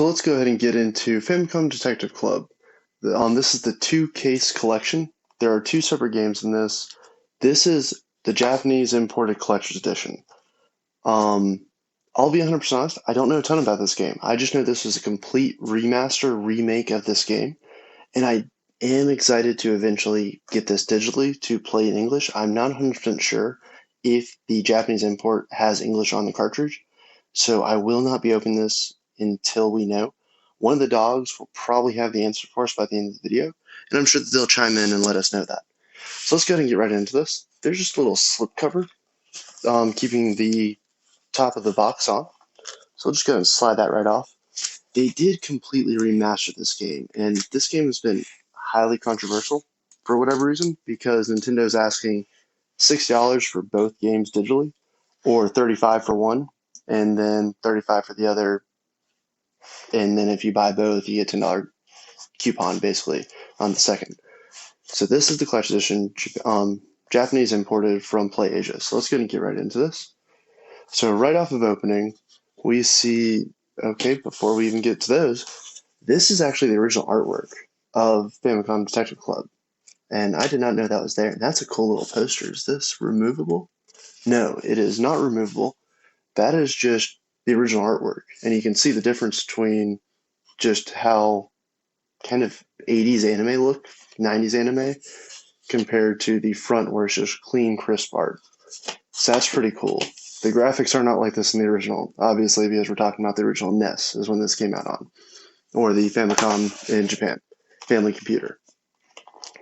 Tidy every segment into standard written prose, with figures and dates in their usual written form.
So let's go ahead and get into Famicom Detective Club. This is the two-case collection. There are two separate games in this. This is the Japanese imported collector's edition. I'll be 100% honest, I don't know a ton about this game. I just know this is a complete remaster, remake of this game, and I am excited to eventually get this digitally to play in English. I'm not 100% sure if the Japanese import has English on the cartridge, so I will not be opening this until we know. One of the dogs will probably have the answer for us by the end of the video, and I'm sure that they'll chime in and let us know that. So let's go ahead and get right into this. There's just a little slip cover, keeping the top of the box on. So we'll just go ahead and slide that right off. They did completely remaster this game, and this game has been highly controversial for whatever reason, because Nintendo's asking $60 for both games digitally, or $35 for one, and then $35 for the other. And then if you buy both, you get $10 coupon basically on the second. So this is the collection edition, Japanese imported from Play Asia. So let's go ahead and get right into this. So right off of opening, we see, okay, before we even get to those, this is actually the original artwork of Famicom Detective Club. And I did not know that was there. And that's a cool little poster. Is this removable? No, it is not removable. That is just the original artwork. And you can see the difference between just how kind of 80s anime look, 90s anime, compared to the front where it's just clean, crisp art. So that's pretty cool. The graphics are not like this in the original, obviously, because we're talking about the original NES is when this came out on, or the Famicom in Japan, Family Computer.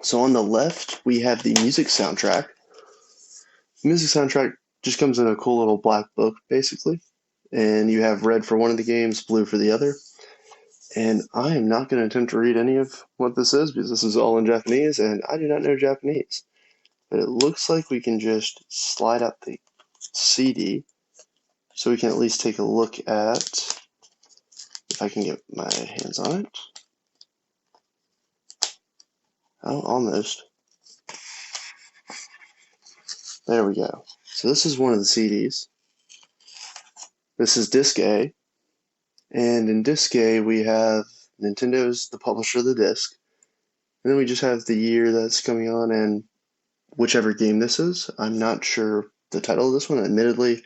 So on the left, we have the music soundtrack. The music soundtrack just comes in a cool little black book, basically, and you have red for one of the games, blue for the other. And I am not going to attempt to read any of what this is because this is all in Japanese, and I do not know Japanese. But it looks like we can just slide up the CD so we can at least take a look at, if I can get my hands on it. Oh, almost. There we go. So this is one of the CDs. This is disc A. And in disc A, we have Nintendo's the publisher of the disc. And then we just have the year that's coming on and whichever game this is. I'm not sure the title of this one. Admittedly,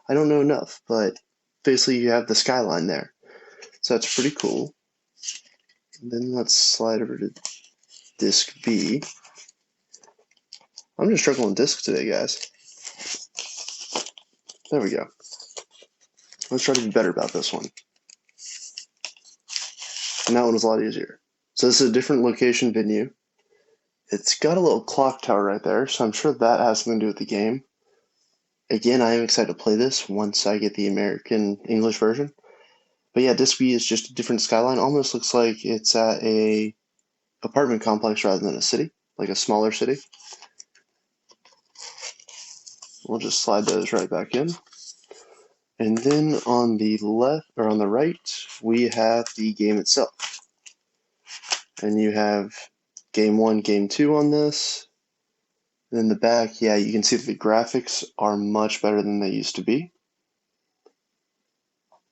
I don't know enough, but basically you have the skyline there. So that's pretty cool. And then let's slide over to disc B. I'm just struggling with disc today, guys. There we go. Let's try to be better about this one. And that one was a lot easier. So this is a different location venue. It's got a little clock tower right there, so I'm sure that has something to do with the game. Again, I am excited to play this once I get the American English version. But yeah, disc B is just a different skyline. Almost looks like it's at a apartment complex rather than a city, like a smaller city. We'll just slide those right back in. And then on the left, or on the right, we have the game itself. And you have game 1, game 2 on this. And in the back, yeah, you can see that the graphics are much better than they used to be.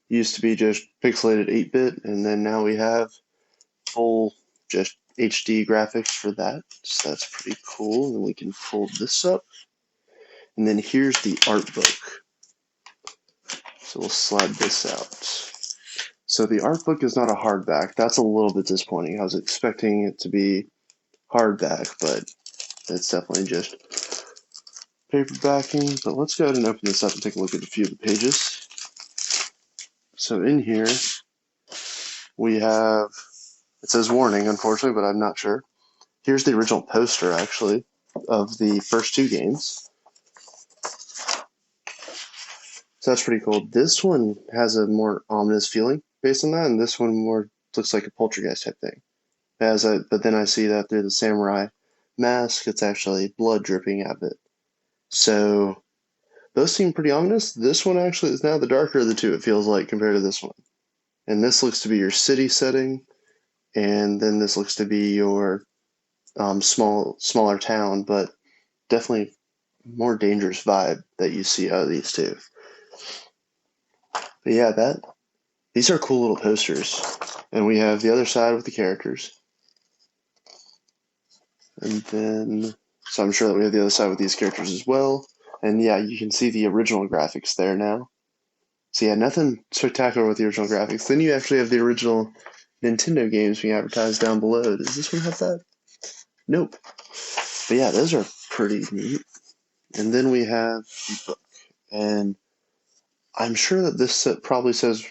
Used to be just pixelated 8-bit, and then now we have full just HD graphics for that. So that's pretty cool. And we can fold this up. And then here's the art book. So we'll slide this out. So the art book is not a hardback. That's a little bit disappointing. I was expecting it to be hardback, but it's definitely just paper backing. But let's go ahead and open this up and take a look at a few of the pages. So in here, we have, it says warning, unfortunately, but I'm not sure. Here's the original poster, actually, of the first two games. So that's pretty cool. This one has a more ominous feeling based on that, and this one more looks like a poltergeist type thing. But then I see that through the samurai mask, it's actually blood dripping out of it. So those seem pretty ominous. This one actually is now the darker of the two, it feels like, compared to this one. And this looks to be your city setting, and then this looks to be your smaller town, but definitely more dangerous vibe that you see out of these two. But yeah, These are cool little posters. And we have the other side with the characters. And then, so I'm sure that we have the other side with these characters as well. And yeah, you can see the original graphics there now. So yeah, nothing spectacular with the original graphics. Then you actually have the original Nintendo games being advertised down below. Does this one have that? Nope. But yeah, those are pretty neat. And then we have the book. And I'm sure that this set probably says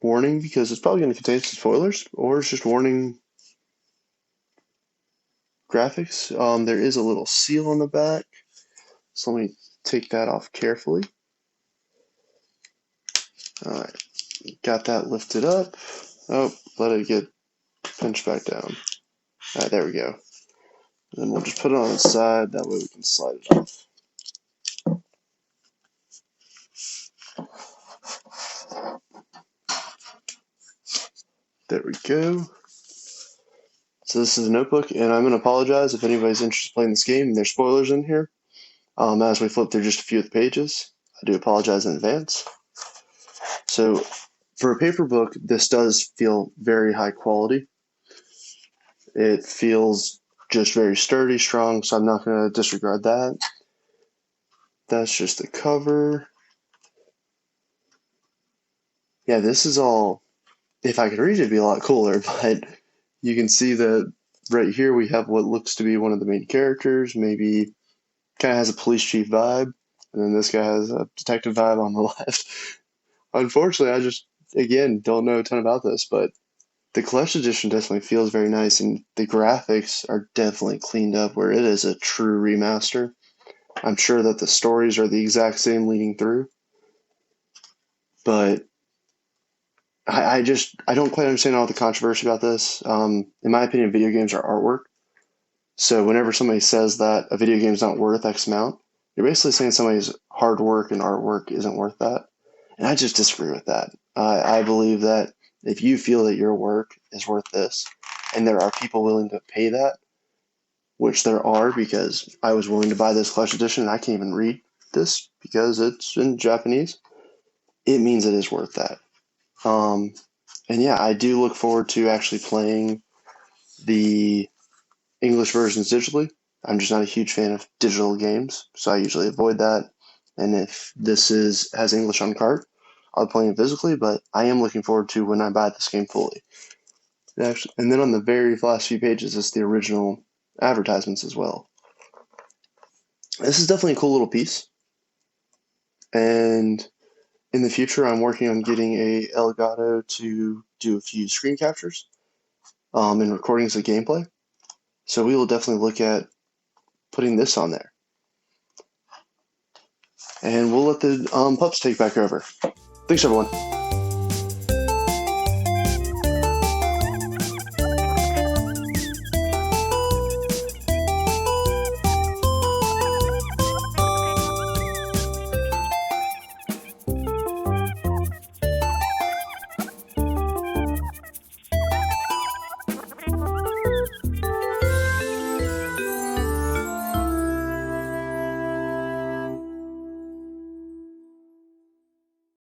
warning because it's probably going to contain some spoilers, or it's just warning graphics. There is a little seal on the back. So let me take that off carefully. Alright, got that lifted up. Oh, let it get pinched back down. Alright, there we go. And then we'll just put it on its side, that way we can slide it off. There we go. So this is a notebook, and I'm going to apologize if anybody's interested in playing this game. There's spoilers in here. As we flip through just a few of the pages, I do apologize in advance. So for a paper book, this does feel very high quality. It feels just very sturdy, strong, so I'm not going to disregard that. That's just the cover. Yeah, this is all, if I could read it, it'd be a lot cooler, but you can see that right here we have what looks to be one of the main characters, maybe kind of has a police chief vibe, and then this guy has a detective vibe on the left. Unfortunately, I just, again, don't know a ton about this, but the collection edition definitely feels very nice, and the graphics are definitely cleaned up where it is a true remaster. I'm sure that the stories are the exact same leading through, but I don't quite understand all the controversy about this. In my opinion, video games are artwork. So whenever somebody says that a video game is not worth X amount, you're basically saying somebody's hard work and artwork isn't worth that. And I just disagree with that. I believe that if you feel that your work is worth this, and there are people willing to pay that, which there are, because I was willing to buy this collection edition and I can't even read this because it's in Japanese, it means it is worth that. And yeah, I do look forward to actually playing the English versions digitally. I'm just not a huge fan of digital games, so I usually avoid that. And if this has English on cart, I'll be playing it physically, but I am looking forward to when I buy this game fully. And then on the very last few pages is the original advertisements as well. This is definitely a cool little piece. And in the future, I'm working on getting a Elgato to do a few screen captures and recordings of gameplay. So we will definitely look at putting this on there. And we'll let the pups take back over. Thanks, everyone.